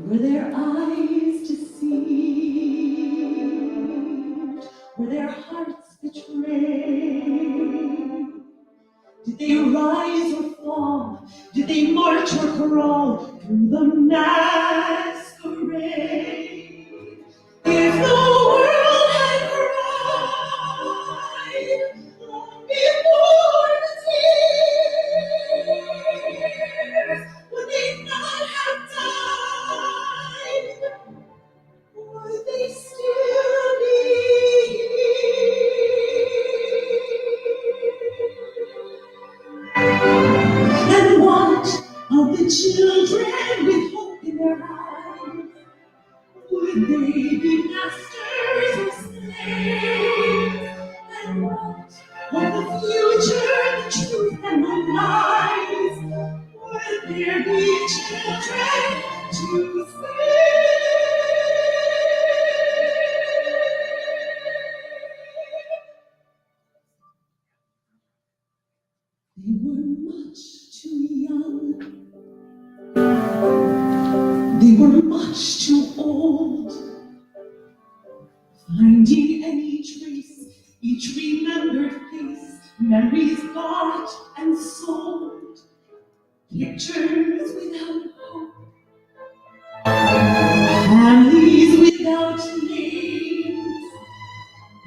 Were their eyes deceived? Were their hearts betrayed? Did they rise or fall? Did they march or crawl through the masquerade? If the world had cried long before the tears, would they not have died? Would they still be here? And what of the children with hope in their eyes? Would they be masters or slaves? And what of the future, the truth and the lies? Would there be children to save? They were much too young. They were much too old. Finding any trace, each remembered face, memories bought and sold, pictures without hope, families without names.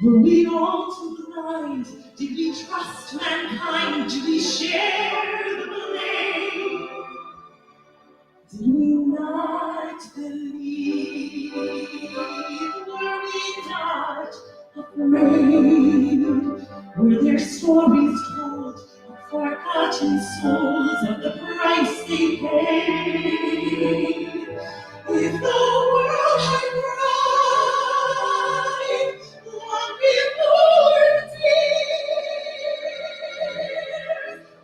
Were we all too blind? Did we trust mankind? Did we share the blame? Did we not believe? Were we not afraid? Were there stories told of forgotten souls of the price they paid? If the world had cried long before the tears,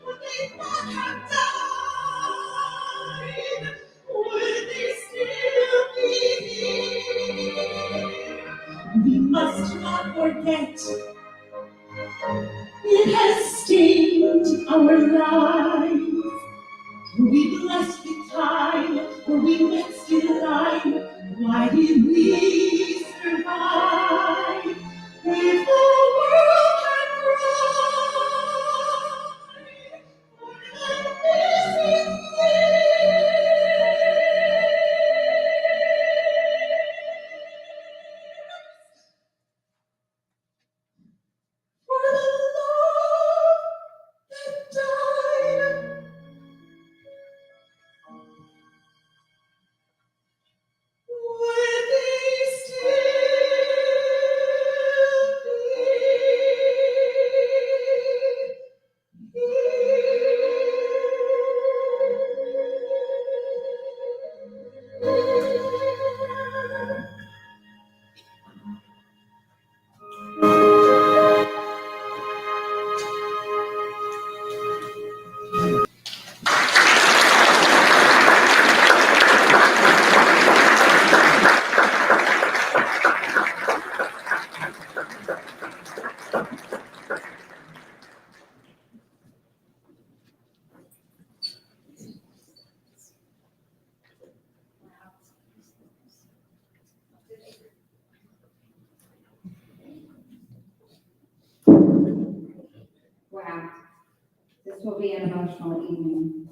would they not have died? Would they still be here? We must not forget. It has stained our lives. Were we blessed with time? Were we next in line? Why did we survive? If the world had cried for the missing for the love that died, would they still be here? Wow, this will be an emotional evening.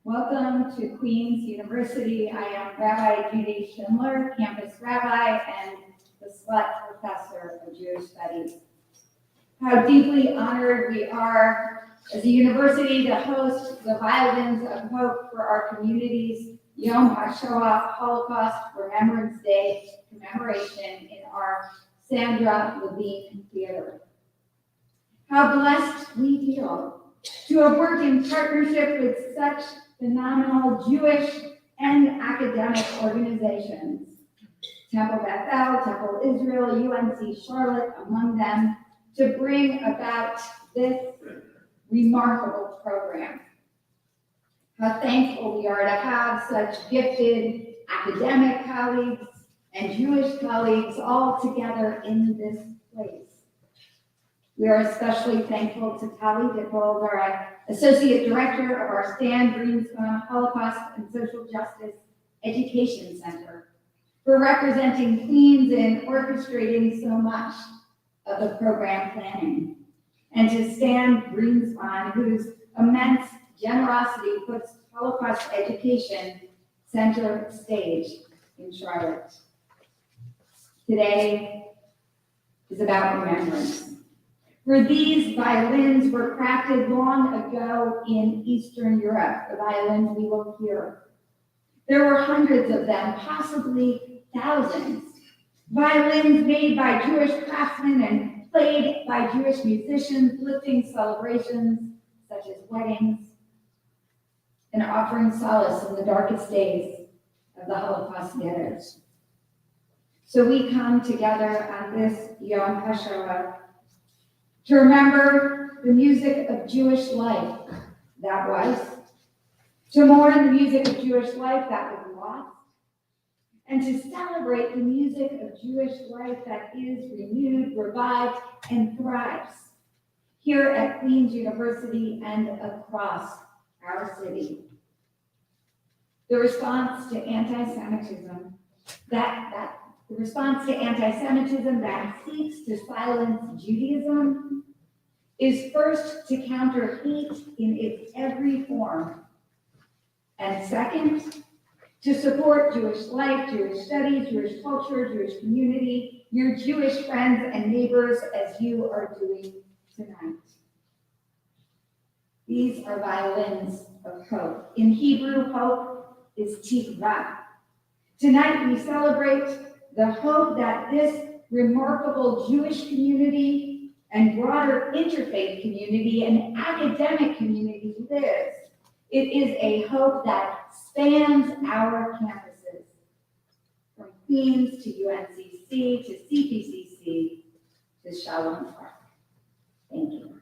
Welcome to Queen's University. I am Rabbi Judy Schindler, campus rabbi and the Slut Professor of Jewish Studies. How deeply honored we are as a university to host the Violins of Hope for our community's Yom HaShoah Holocaust Remembrance Day commemoration in our Sandra Levine Theater. How blessed we feel to have worked in partnership with such phenomenal Jewish and academic organizations. Temple Bethel, Temple Israel, UNC Charlotte, among them, to bring about this remarkable program. How thankful we are to have such gifted academic colleagues and Jewish colleagues all together in this place. We are especially thankful to Tali Dippold, our Associate Director of our Stan Greenspan Holocaust and Social Justice Education Center, for representing Queens in orchestrating so much of the program planning, and to Stan Greenspan, whose immense generosity puts Holocaust education center stage in Charlotte. Today is about remembrance. For these violins were crafted long ago in Eastern Europe, the violins we will hear. There were hundreds of them, possibly thousands. Violins made by Jewish craftsmen and played by Jewish musicians, lifting celebrations such as weddings and offering solace in the darkest days of the Holocaust ghettos. So we come together on this Yom HaShoah to remember the music of Jewish life that was, to mourn the music of Jewish life that was lost, and to celebrate the music of Jewish life that is renewed, revived, and thrives here at Queen's University and across our city. The response to anti-Semitism that seeks to silence Judaism is first to counter hate in its every form, and second, to support Jewish life, Jewish studies, Jewish culture, Jewish community, your Jewish friends and neighbors, as you are doing tonight. These are violins of hope. In Hebrew, hope is tikva. Tonight we celebrate the hope that this remarkable Jewish community and broader interfaith community and academic community lives. It is a hope that spans our campuses, from Queens to UNCC to CPCC to Shalom Park. Thank you.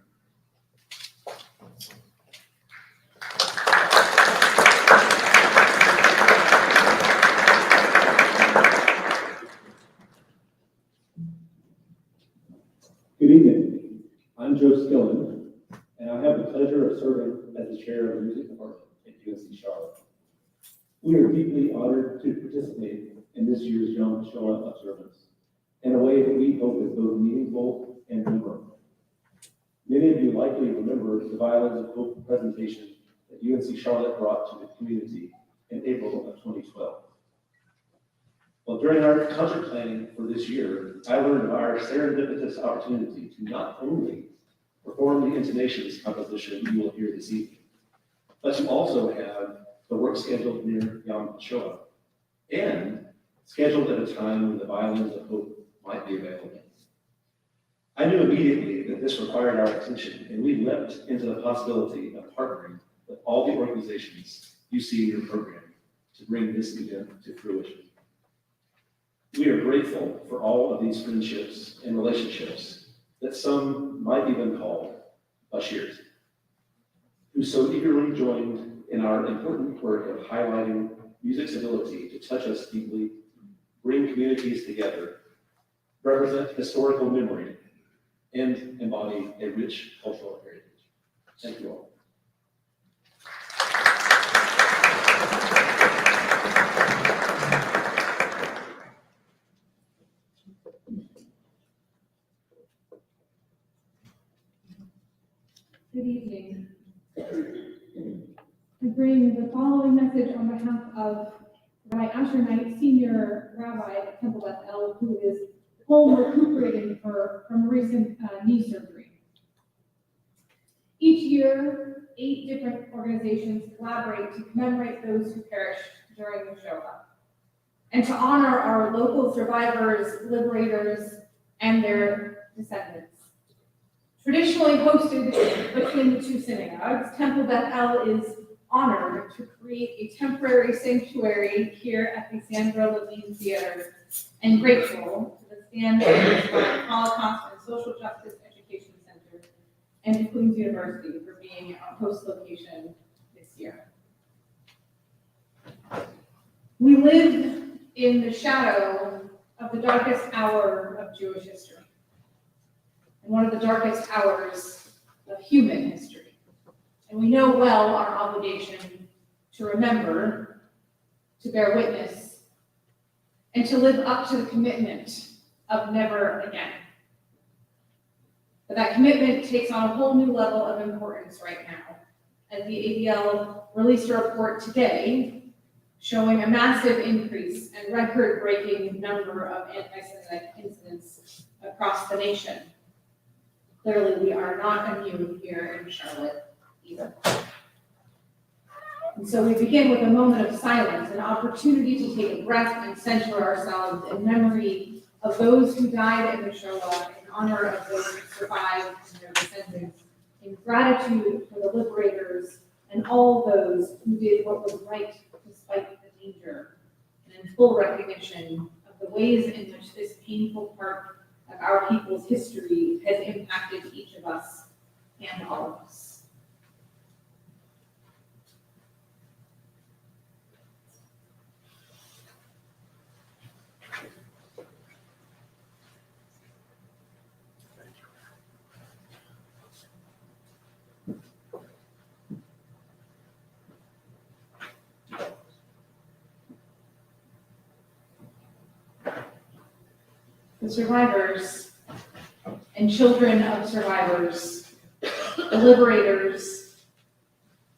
Good evening. I'm Joe Skillen, and I have the pleasure of serving as the chair of the music department at UNC Charlotte. We are deeply honored to participate in this year's Yom HaShoah observance in a way that we hope is both meaningful and memorable. Many of you likely remember the Violins of Hope presentation that UNC Charlotte brought to the community in April of 2012. Well, during our concert planning for this year, I learned of our serendipitous opportunity to not only perform the intonations composition you will hear this evening, but to also have the work scheduled near Yom HaShoah and scheduled at a time when the Violins of Hope might be available. I knew immediately that this required our attention, and we leapt into the possibility of partnering with all the organizations you see in your program to bring this event to fruition. We are grateful for all of these friendships and relationships that some might even call Bashirs, who so eagerly joined in our important work of highlighting music's ability to touch us deeply, bring communities together, represent historical memory, and embody a rich cultural heritage. Thank you all. Good evening. I bring the following message on behalf of Rabbi Asher Knight, Senior Rabbi at Temple Beth El, who is home recuperating from recent knee surgery. Each year, 8 different organizations collaborate to commemorate those who perished during the Shoah, and to honor our local survivors, liberators, and their descendants. Traditionally hosted between the two synagogues, Temple Beth El is honored to create a temporary sanctuary here at the Sandra Levine Theater, and grateful to the Stanford Holocaust and Social Justice Education Center and to Queen's University for being a host location this year. We live in the shadow of the darkest hour of Jewish history, and one of the darkest hours of human history. And we know well our obligation to remember, to bear witness, and to live up to the commitment of never again. But that commitment takes on a whole new level of importance right now, as the ADL released a report today showing a massive increase and record-breaking number of anti-Semitic incidents across the nation. Clearly, we are not immune here in Charlotte either. And so we begin with a moment of silence, an opportunity to take a breath and center ourselves in memory of those who died in the Shoah, in honor of those who survived and their descendants, in gratitude for the liberators and all those who did what was right despite the danger, and in full recognition of the ways in which this painful part of our people's history has impacted each of us and all of us. The survivors and children of survivors, the liberators,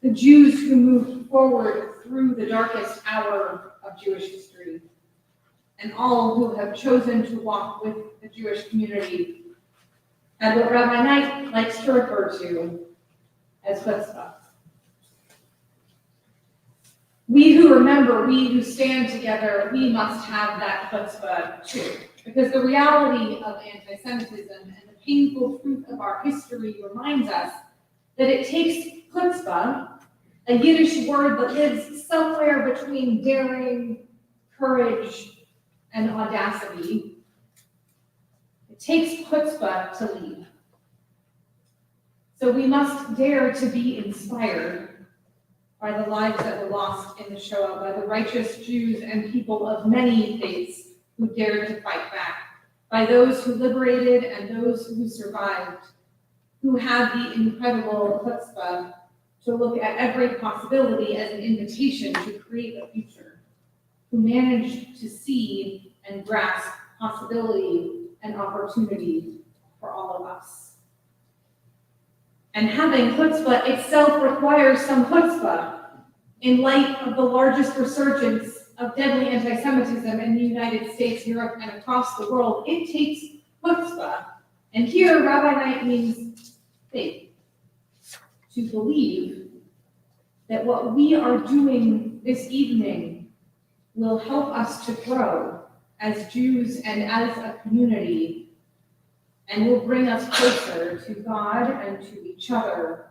the Jews who moved forward through the darkest hour of Jewish history, and all who have chosen to walk with the Jewish community at what Rabbi Knight likes to refer to as chutzpah. We who remember, we who stand together, we must have that chutzpah too. Because the reality of anti-Semitism and the painful truth of our history reminds us that it takes chutzpah, a Yiddish word that lives somewhere between daring, courage, and audacity. It takes chutzpah to lead. So we must dare to be inspired by the lives that were lost in the Shoah, by the righteous Jews and people of many faiths who dared to fight back, by those who liberated and those who survived, who had the incredible chutzpah to look at every possibility as an invitation to create a future, who managed to see and grasp possibility and opportunity for all of us. And having chutzpah itself requires some chutzpah in light of the largest resurgence of deadly anti-Semitism in the United States, Europe, and across the world. It takes chutzpah. And here, Rabbi Knight means faith. To believe that what we are doing this evening will help us to grow as Jews and as a community, and will bring us closer to God and to each other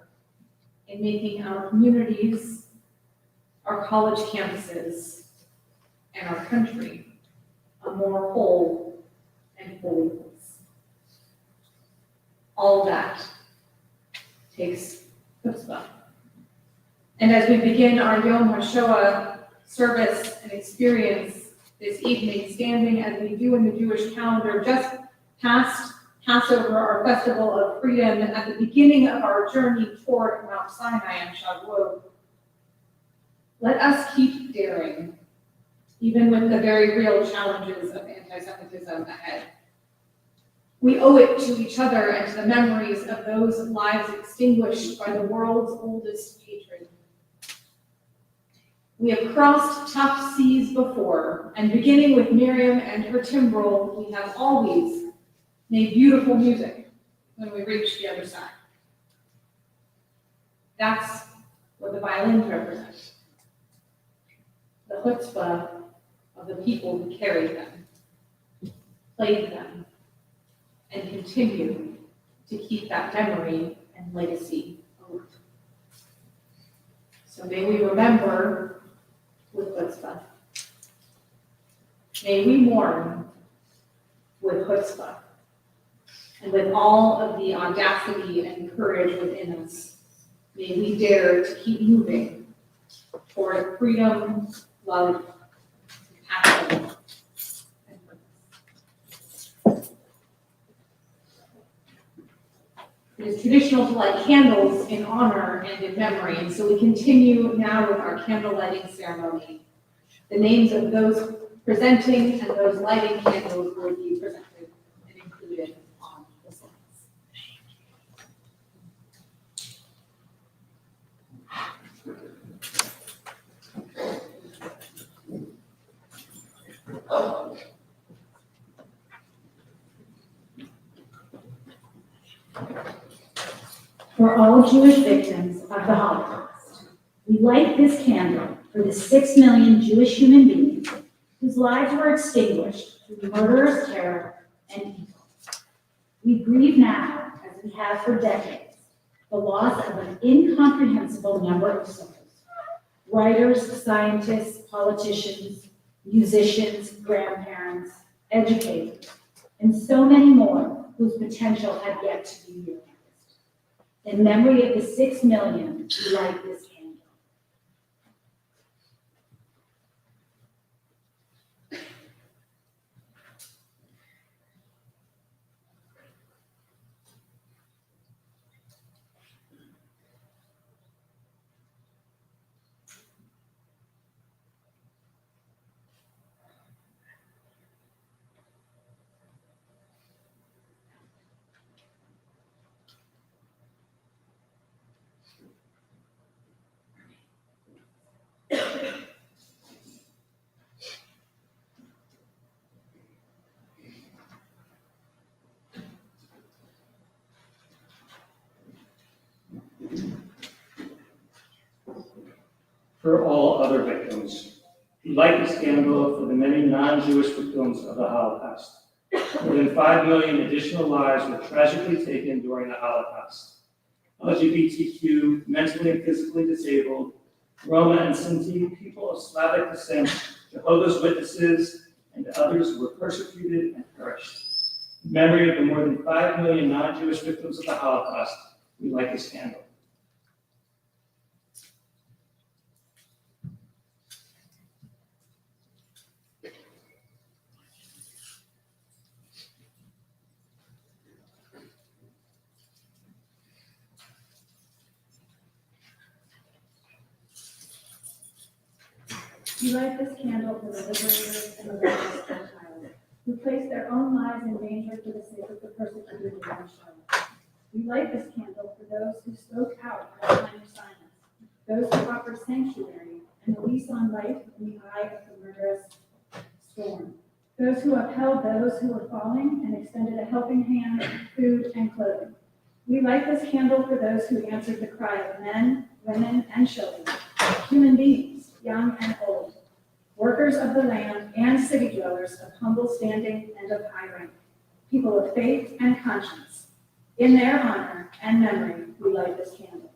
in making our communities, our college campuses, and our country a more whole and holy place. All that takes chutzpah. And as we begin our Yom HaShoah service and experience this evening, standing as we do in the Jewish calendar, just past Passover, our festival of freedom, at the beginning of our journey toward Mount Sinai and Shavuot, let us keep daring, even with the very real challenges of anti-Semitism ahead. We owe it to each other and to the memories of those lives extinguished by the world's oldest hatred. We have crossed tough seas before, and beginning with Miriam and her timbrel, we have always made beautiful music when we reach the other side. That's what the violins represent. The chutzpah of the people who carried them, played them, and continue to keep that memory and legacy alive. So may we remember with chutzpah. May we mourn with chutzpah, and with all of the audacity and courage within us, may we dare to keep moving toward freedom, love, compassion, and purpose. It is traditional to light candles in honor and in memory, and so we continue now with our candle lighting ceremony. The names of those presenting and those lighting candles will be presented and included on the slides. For all Jewish victims of the Holocaust, we light this candle for the 6 million Jewish human beings whose lives were extinguished through murderous terror and evil. We grieve now, as we have for decades, the loss of an incomprehensible number of souls. Writers, scientists, politicians, musicians, grandparents, educators, and so many more whose potential had yet to be realized. In memory of the 6 million who light this candle. For all other victims, we light this candle for the many non-Jewish victims of the Holocaust. More than 5 million additional lives were tragically taken during the Holocaust. LGBTQ, mentally and physically disabled, Roma and Sinti, people of Slavic descent, Jehovah's Witnesses, and others were persecuted and perished. In memory of the more than 5 million non-Jewish victims of the Holocaust, we light this candle. We light this candle for the liberators and the righteous Gentiles, who placed their own lives in danger for the sake of the persecuted in Charlotte. We light this candle for those who spoke out at a time of silence, those who offered sanctuary and a lease on life in the eye of the murderous storm, those who upheld those who were falling and extended a helping hand, food, and clothing. We light this candle for those who answered the cry of men, women, and children, human beings, young and old, workers of the land and city dwellers of humble standing and of high rank, people of faith and conscience. In their honor and memory, we light this candle.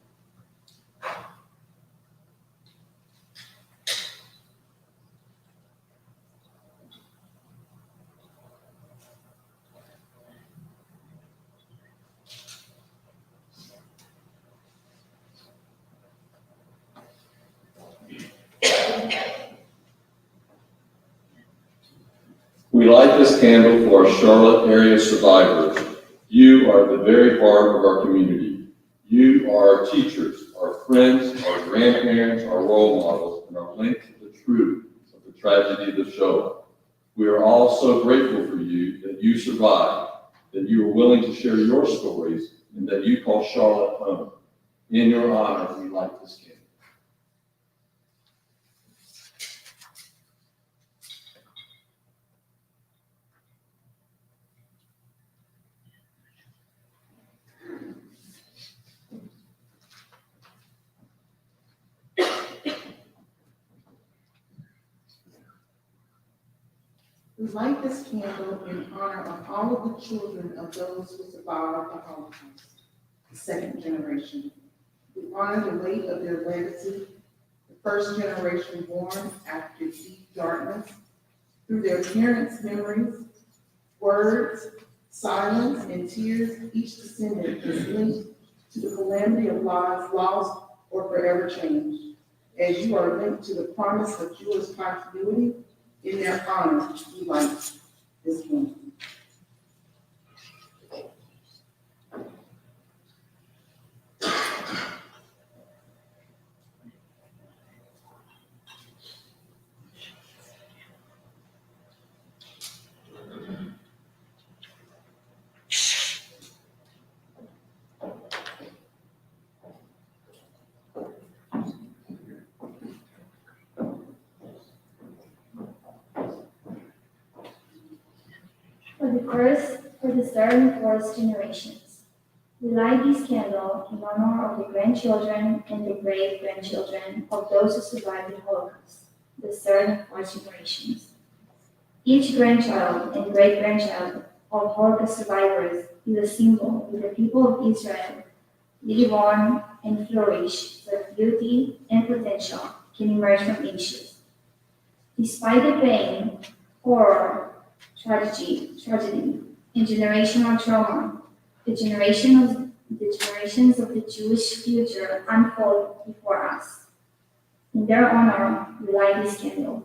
We light this candle for our Charlotte area survivors. You are the very heart of our community. You are our teachers, our friends, our grandparents, our role models, and our link to the truth of the tragedy of the Shoah. We are all so grateful for you that you survived, that you were willing to share your stories, and that you call Charlotte home. In your honor, we light this candle. We light this candle in honor of all of the children of those who survived the Holocaust, the second generation. We honor the weight of their legacy, the first generation born after deep darkness, through their parents' memories, words, silence, and tears. Each descendant is linked to the calamity of lives lost or forever changed. As you are linked to the promise of Jewish continuity, in their honor, we light this candle. first for the third and fourth generations. We light this candle in honor of the grandchildren and the great-grandchildren of those who survived the Holocaust, the third and fourth generations. Each grandchild and great-grandchild of Holocaust survivors is a symbol that the people of Israel live on and flourish so that beauty and potential can emerge from ashes. Despite the pain, horror, tragedy, and generational trauma, the generations of the Jewish future unfold before us. In their honor, we light this candle.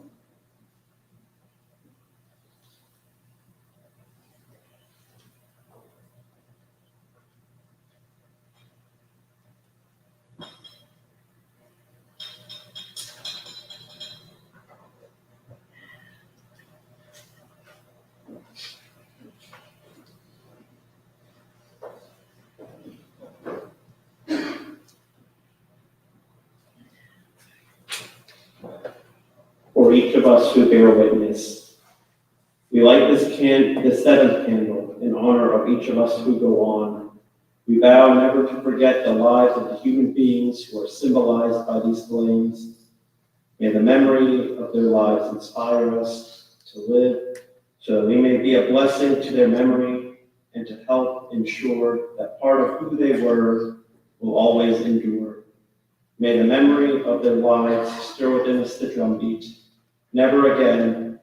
For each of us who bear witness, we light this seventh candle in honor of each of us who go on. We vow never to forget the lives of the human beings who are symbolized by these flames. May the memory of their lives inspire us to live so that we may be a blessing to their memory and to help ensure that part of who they were will always endure. May the memory of their lives stir within us the drumbeat. Never again,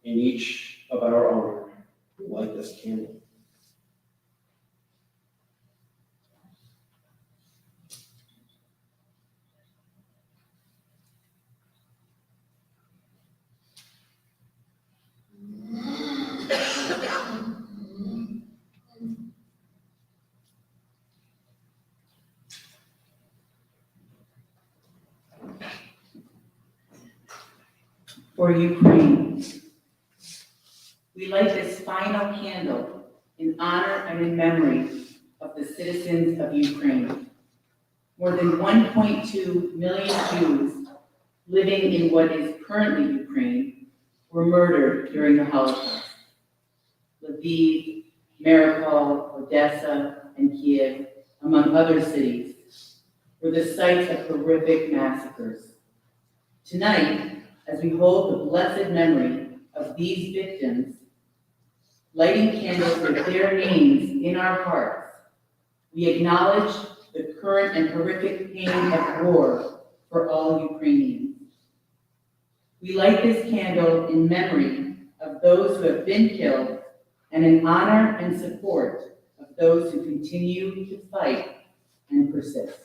in each of our honor, we light this candle. For Ukraine, we light this final candle in honor and in memory of the citizens of Ukraine. More than 1.2 million Jews living in what is currently Ukraine were murdered during the Holocaust. Lviv, Mariupol, Odessa, and Kiev, among other cities, were the sites of horrific massacres. Tonight, as we hold the blessed memory of these victims, lighting candles with their names in our hearts, we acknowledge the current and horrific pain of war for all Ukrainians. We light this candle in memory of those who have been killed and in honor and support of those who continue to fight and persist.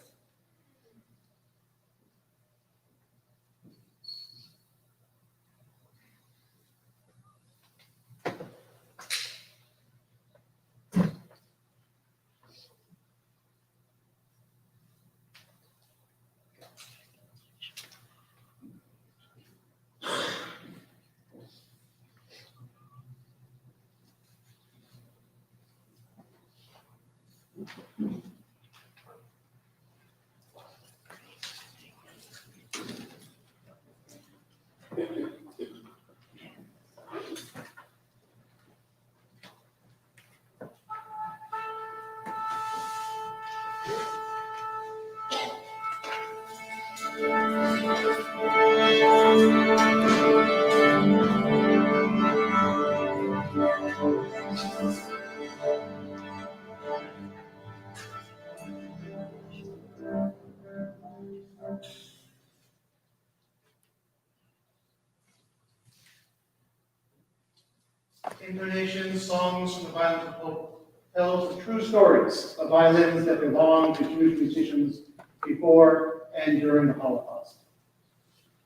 Intonation songs from the Violins of Hope tells the true stories of violins that belong to Jewish musicians before and during the Holocaust.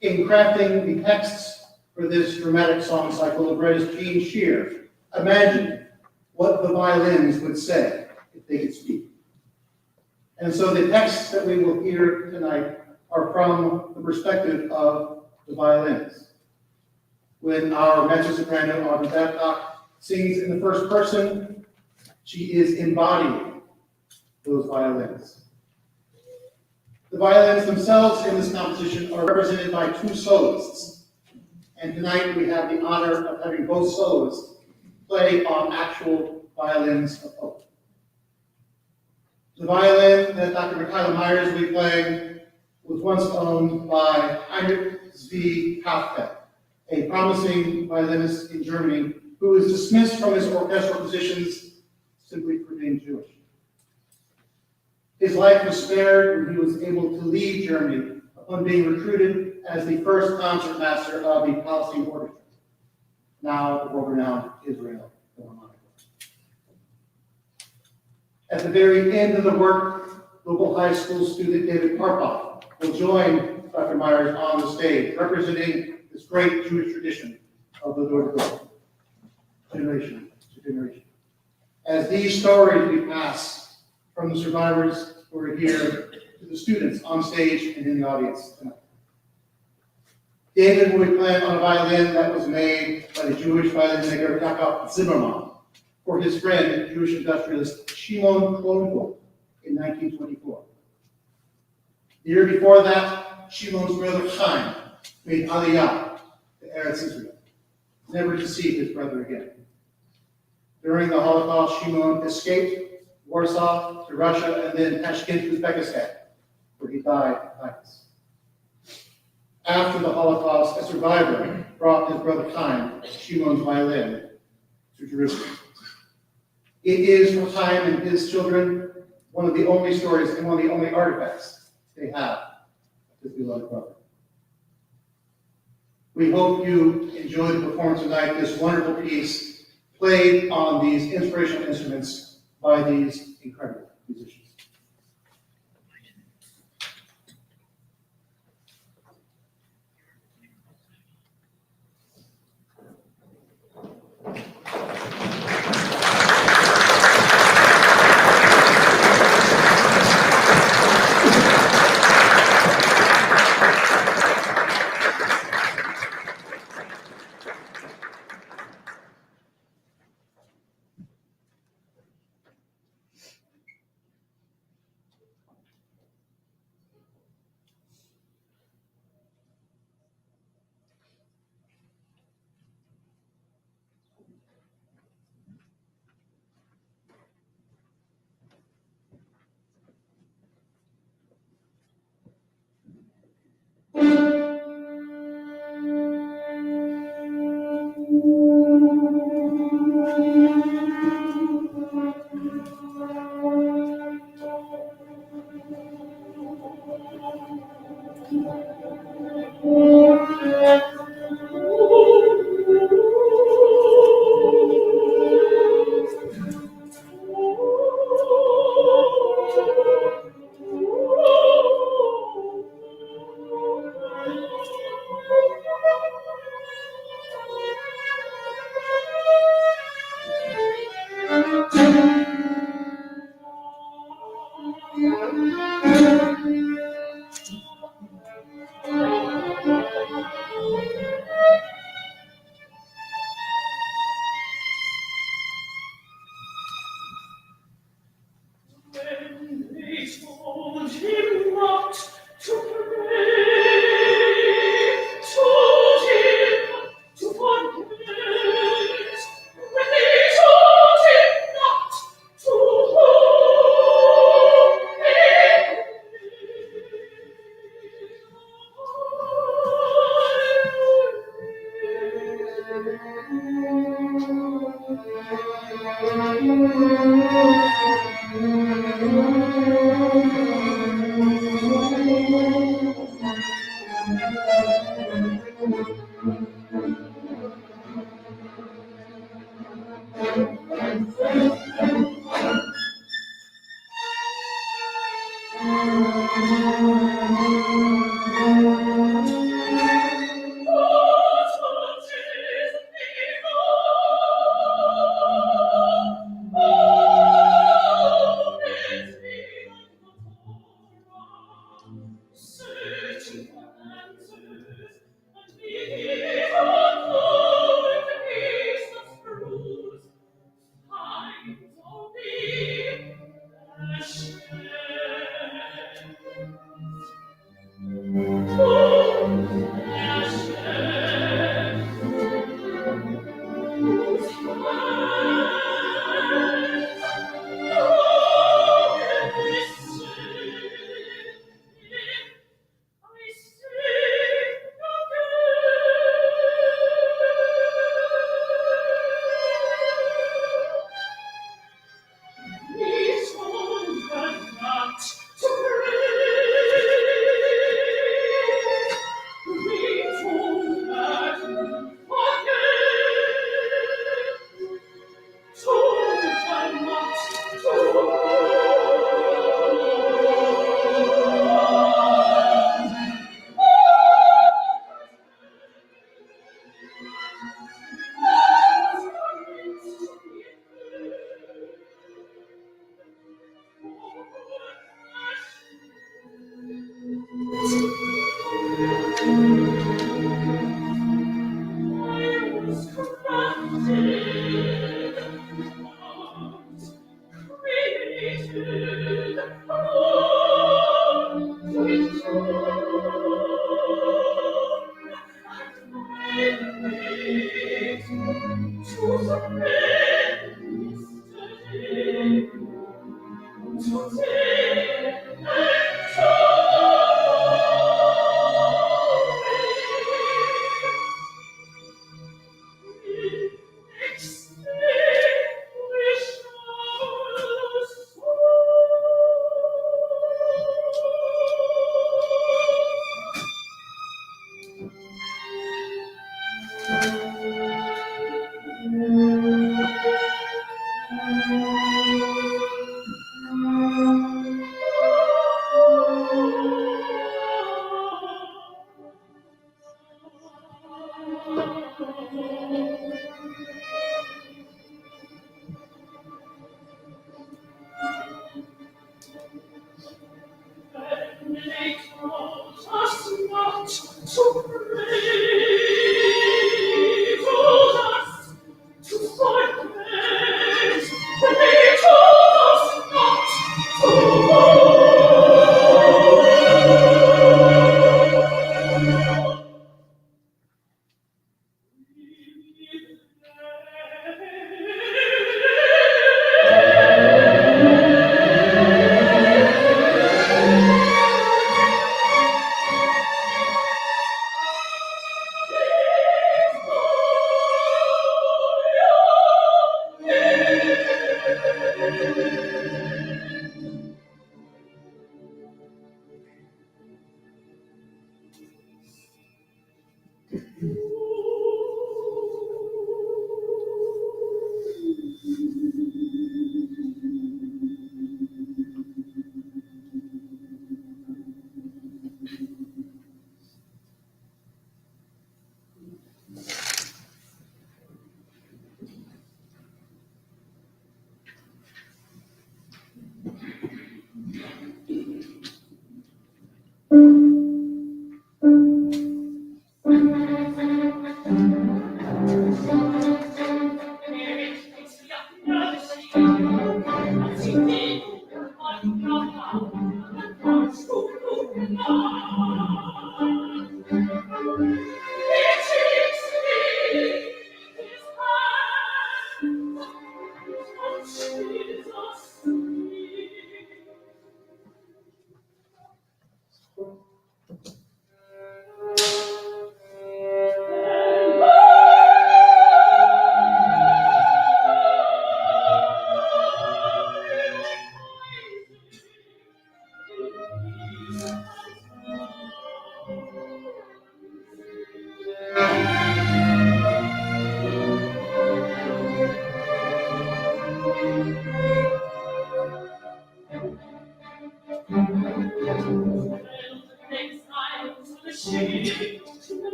In crafting the texts for this dramatic song cycle, the artist Gene Shear imagined what the violins would say if they could speak. And so the texts that we will hear tonight are from the perspective of the violins. When our mezzo-soprano, Audrey Babcock, sings in the first person, she is embodying those violins. The violins themselves in this composition are represented by two soloists. And tonight we have the honor of having both soloists play on actual violins of hope. The violin that Dr. Michaela Myers will be playing was once owned by Heinrich Zvi Hafke, a promising violinist in Germany who was dismissed from his orchestral positions simply for being Jewish. His life was spared when he was able to leave Germany upon being recruited as the first concertmaster of the Palestine Orchestra, now the world-renowned Israel Philharmonic. At the very end of the work, local high school student David Karpov will join Dr. Myers on the stage, representing this great Jewish tradition of the door-to-door, generation to generation. As these stories we pass from the survivors who are here to the students on stage and in the audience tonight. David will be playing on a violin that was made by the Jewish violin maker Jakob Zimmerman for his friend, Jewish industrialist Shimon Kronberg in 1924. The year before that, Shimon's brother Chaim made Aliyah to Eretz Israel, never to see his brother again. During the Holocaust, Shimon escaped Warsaw to Russia and then Tashkent, Uzbekistan, where he died of typhus. After the Holocaust, a survivor brought his brother Chaim, Shimon's violin, to Jerusalem. It is for Chaim and his children one of the only stories and one of the only artifacts they have of his beloved brother. We hope you enjoy the performance tonight, this wonderful piece played on these inspirational instruments by these incredible musicians.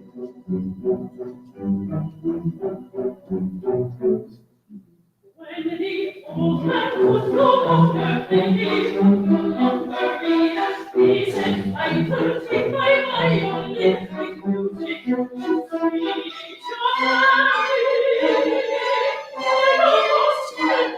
When the old man was no longer thinking, no longer be as he said, I will take my violin with music and sweet joy. I almost can't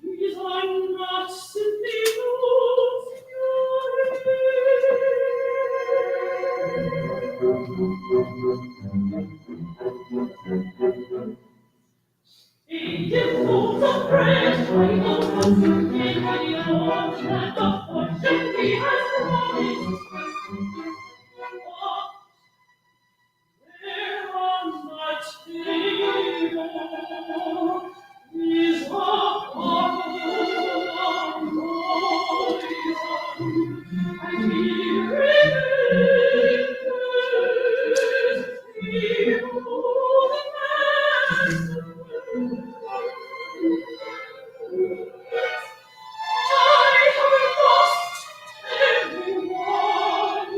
These are not simply a gift of bread, I know what you mean, I know that the fortune he has promised. There on my table is a bottle of poison, and he remembers the old master. I have lost everyone.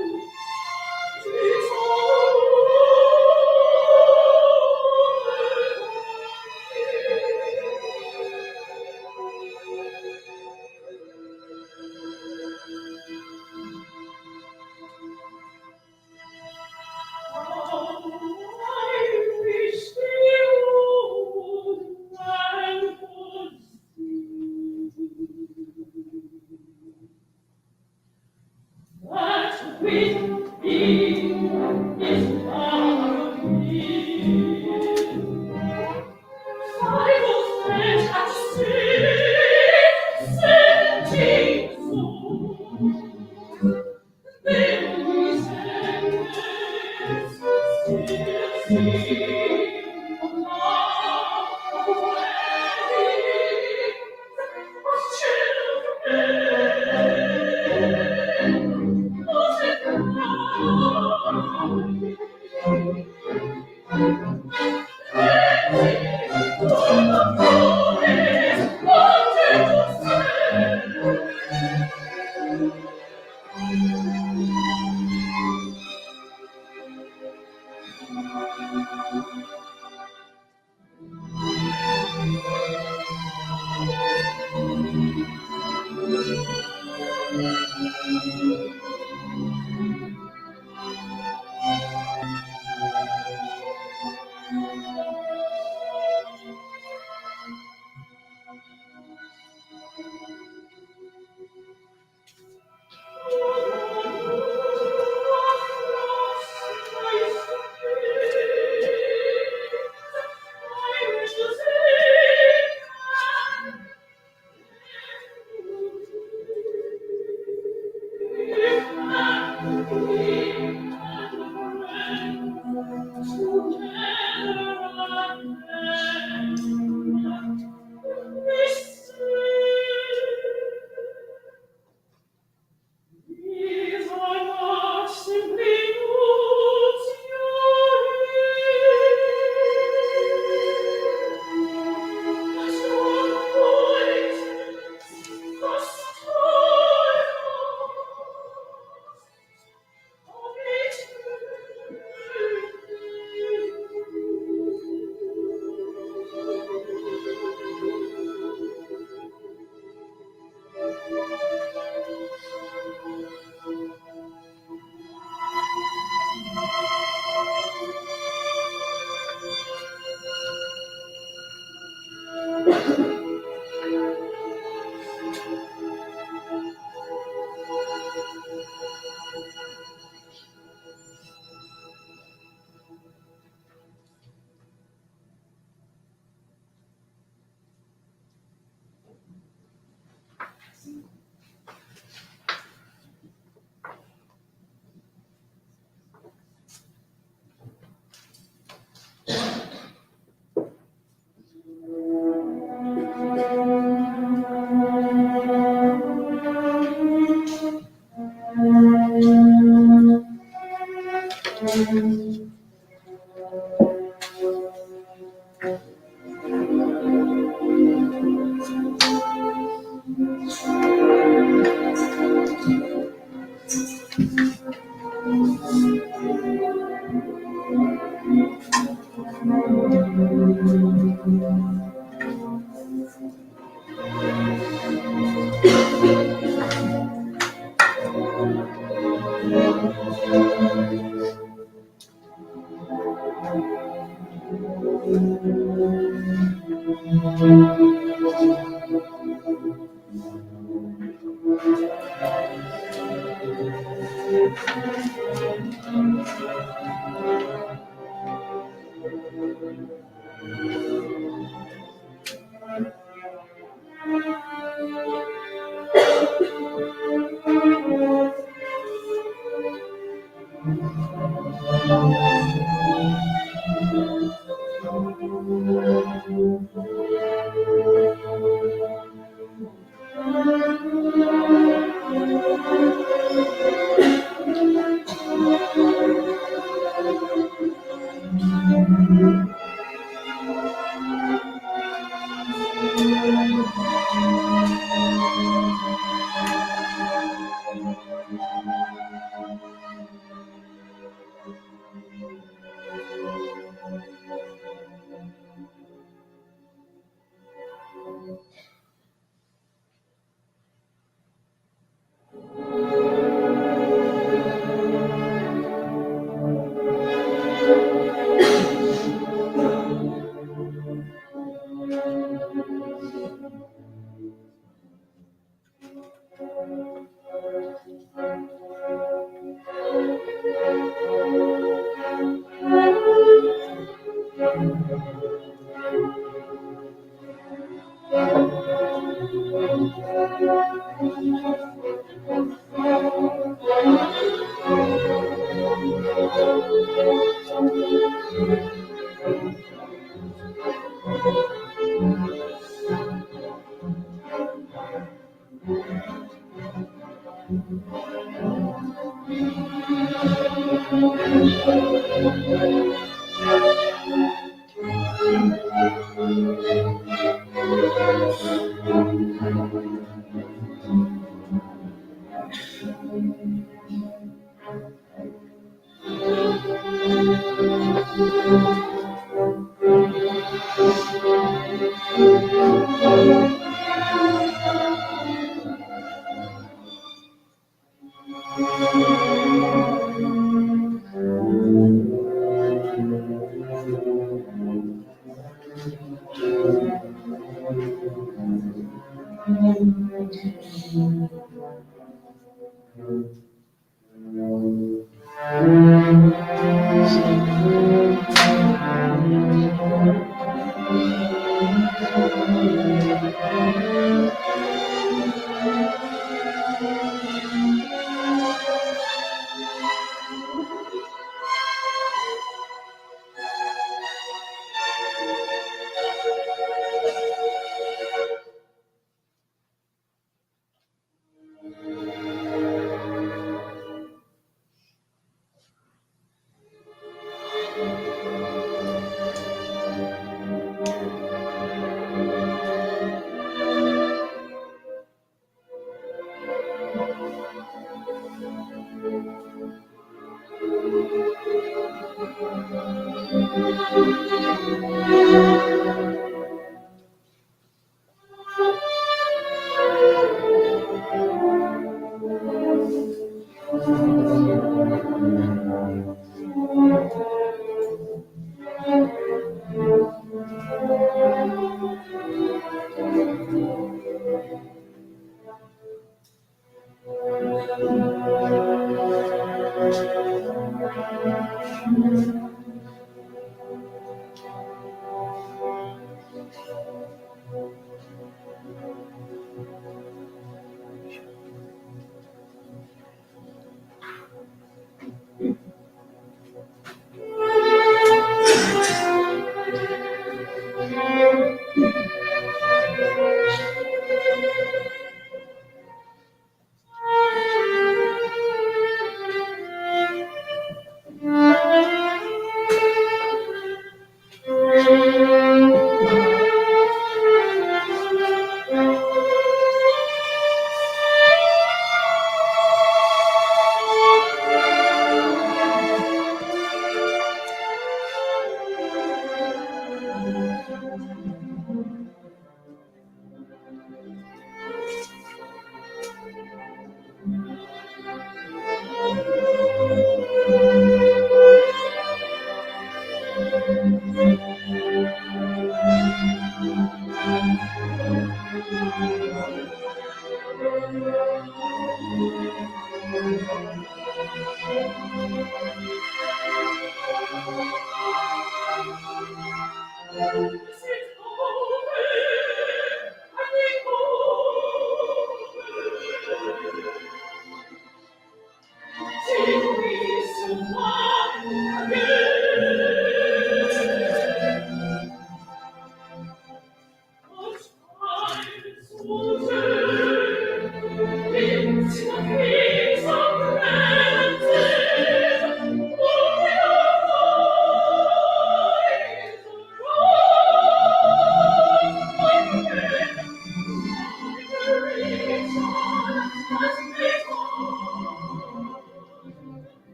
That with me is far of me. I will fret at seventeen souls. Then he says, still see the love away.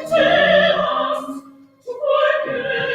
Tell us to forget.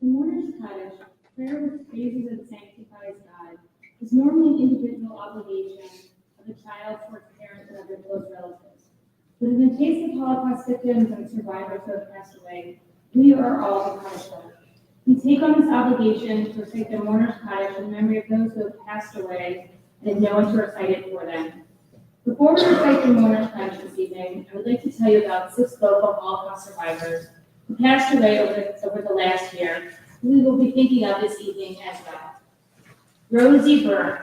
The mourner's cottage, prayer which praises and sanctifies God, is normally an individual obligation of a child for its parents and other close relatives. But in the case of Holocaust victims and survivors who have passed away, we are all the cottage folk. We take on this obligation to recite the mourner's cottage in memory of those who have passed away and have no one to recite it for them. Before we recite the mourner's cottage this evening, I would like to tell you about 6 local Holocaust survivors who passed away over the last year, who we will be thinking of this evening as well. Rosie Byrne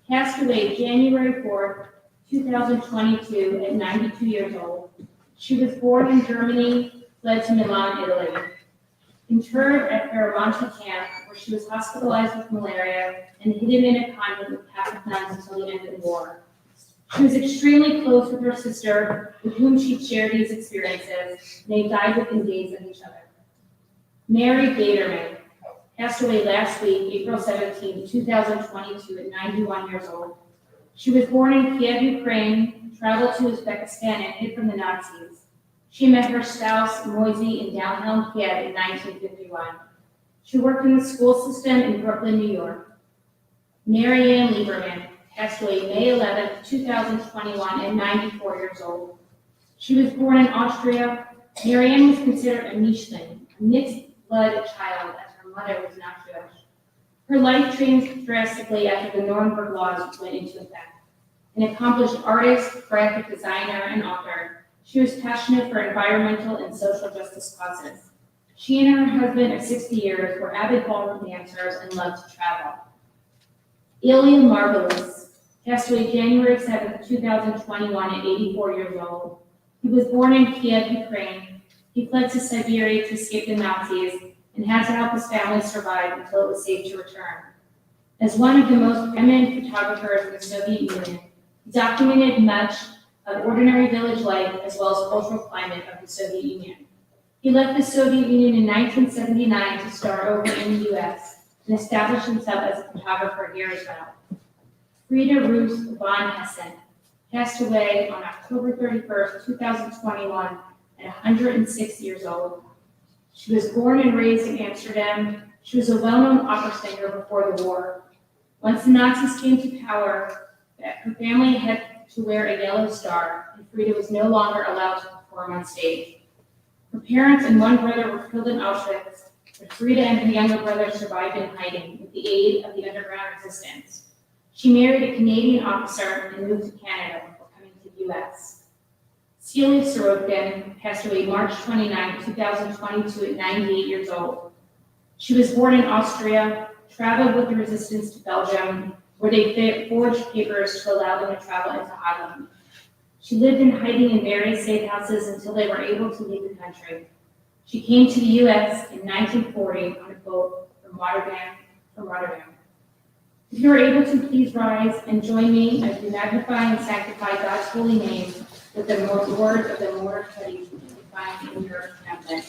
passed away January 4th, 2022 at 92 years old. She was born in Germany, fled to Milan, Italy. Interred at Garibaldi camp, where she was hospitalized with malaria and hidden in a convent with Catholic nuns until the end of the war. She was extremely close with her sister, with whom she shared these experiences, and they died within days of each other. Mary Gatorman passed away last week, April 17, 2022, at 91 years old. She was born in Kiev, Ukraine, traveled to Uzbekistan, and hid from the Nazis. She met her spouse, Moisey, in downtown Kiev in 1951. She worked in the school system in Brooklyn, New York. Mary Ann Lieberman passed away May 11, 2021, at 94 years old. She was born in Austria. Mary Ann was considered a Mischling, a mixed-blood child, as her mother was not Jewish. Her life changed drastically after the Nuremberg laws went into effect. An accomplished artist, graphic designer, and author, she was passionate for environmental and social justice causes. She and her husband of 60 years were avid ballroom dancers and loved to travel. Ilya Marvelous passed away January 7, 2021 at 84 years old. He was born in Kiev, Ukraine. He fled to Siberia to escape the Nazis and had to help his family survive until it was safe to return. As one of the most eminent photographers in the Soviet Union, he documented much of ordinary village life as well as cultural climate of the Soviet Union. He left the Soviet Union in 1979 to start over in the US and established himself as a photographer here as well. Frida Ruth von Hessen passed away on October 31st, 2021 at 106 years old. She was born and raised in Amsterdam. She was a well-known opera singer before the war. Once the Nazis came to power, her family had to wear a yellow star, and Frida was no longer allowed to perform on stage. Her parents and one brother were killed in Auschwitz, but Frida and her younger brother survived in hiding with the aid of the underground resistance. She married a Canadian officer and moved to Canada before coming to the U.S. Celia Sorokin passed away March 29, 2022 at 98 years old. She was born in Austria, traveled with the resistance to Belgium, where they forged papers to allow them to travel into Holland. She lived in hiding in various safe houses until they were able to leave the country. She came to the U.S. in 1940 on a boat from Rotterdam. If you are able to, please rise and join me as we magnify and sanctify God's holy name with the words of the Mortar Cuddy you find in your pamphlet.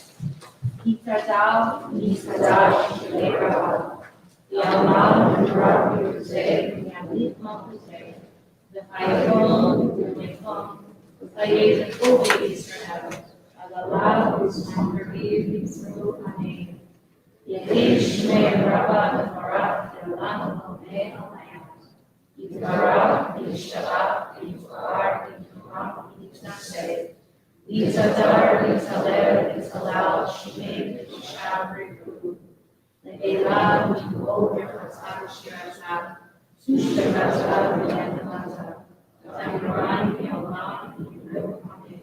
Itadal, Shulera, Yamal, Yuse, Yamit Malkuse, the Hayakon, the Mekong, the Hayes, and all Israel, Allah, whose longer be through Amen. Yehish, May, Rabba, Marat, and Lam, May, Amen. Yitara, Yishala, Yitzar, Yitram, Yitnase, Yitzadar, Yitzaler, Yitzalal, Shemim, Yishab, Riku, Ne'elah, Yitol, Yirchatzah, Shirazah, Sushkazah, Yandamazah, Zamaran, Yalman, Yiru, Amen.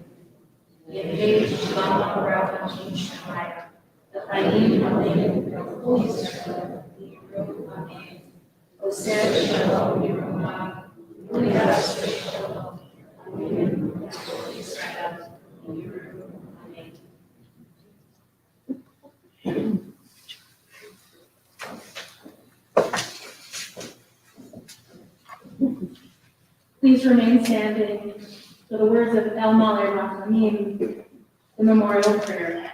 Yehish, Lama, Rabba, Shemaya, the Hayim, Amen, the Holy Spirit, Yiru, Amen. Oseh, Shalom, Yerumah, Yuyas, Shalom, Amen. Israel, Yiru, Amen. Please remain standing for the words of El Malay Rachamim, the memorial prayer.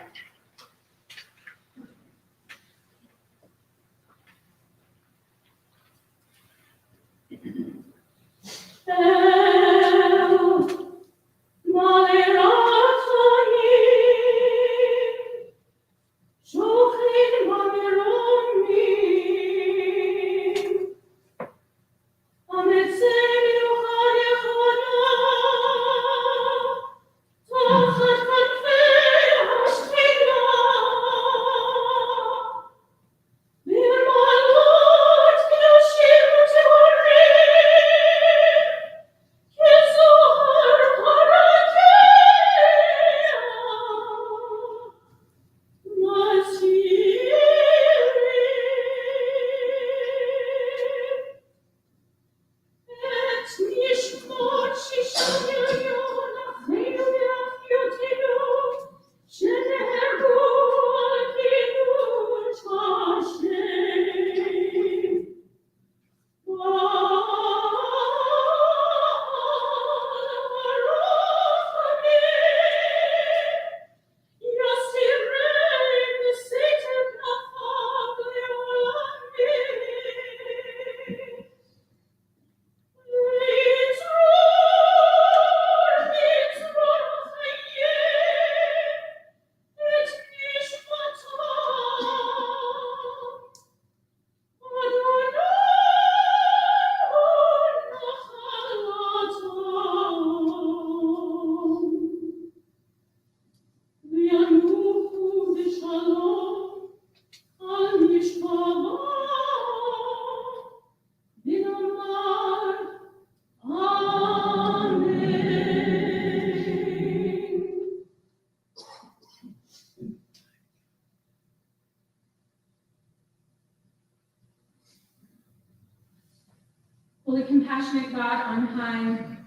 Holy compassionate God on high,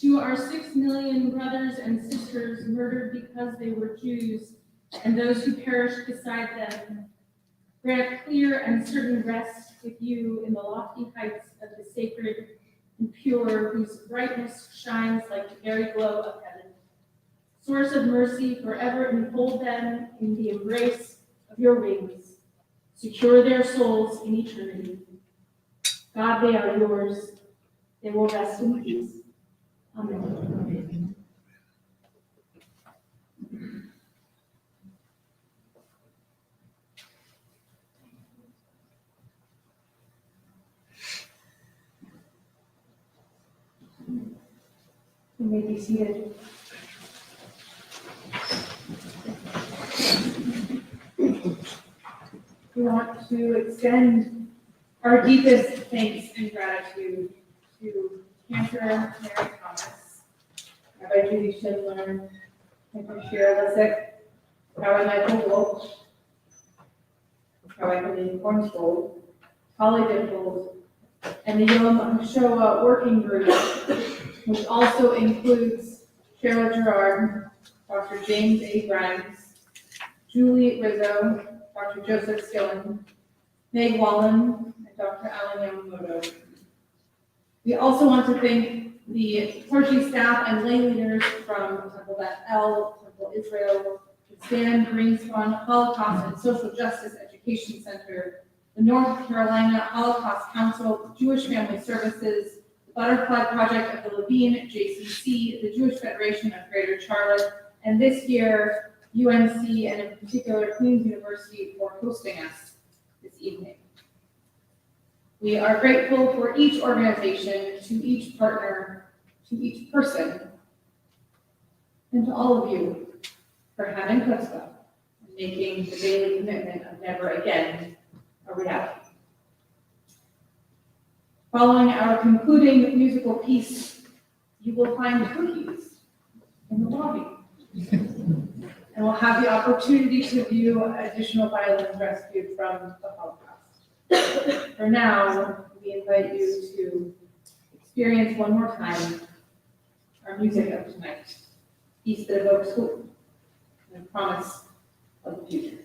to our 6 million brothers and sisters murdered because they were Jews, and those who perished beside them, grant clear and certain rest with you in the lofty heights of the sacred and pure, whose brightness shines like the very glow of heaven. Source of mercy, forever enfold them in the embrace of your wings. Secure their souls in eternity. God, they are yours. They will rest in peace. Amen. You may be seated. We want to extend our deepest thanks and gratitude to Cantor Mary Thomas, Rabbi Judy Schindler, Cantor Shira Lisick, Rabbi Michael Wolf, Rabbi Helene Kornstold, Holly Dimples, and the Yom HaShoah Working Group, which also includes Cheryl Gerard, Dr. James A. Grimes, Julie Rizzo, Dr. Joseph Skillen, Meg Wallen, and Dr. Alan Yamamoto. We also want to thank the clergy staff and lay leaders from Temple Beth El, Temple Israel, the Stan Greenspun Holocaust and Social Justice Education Center, the North Carolina Holocaust Council, Jewish Family Services, the Butterfly Project of the Levine JCC, the Jewish Federation of Greater Charlotte, and this year, UNC and in particular Queen's University for hosting us this evening. We are grateful for each organization, to each partner, to each person, and to all of you for having chutzpah and making the daily commitment of never again a reality. Following our concluding musical piece, you will find cookies in the lobby. And we'll have the opportunity to view additional violins rescued from the Holocaust. For now, we invite you to experience one more time our music of tonight, piece that evokes hope and promise of the future.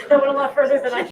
That went a lot further than I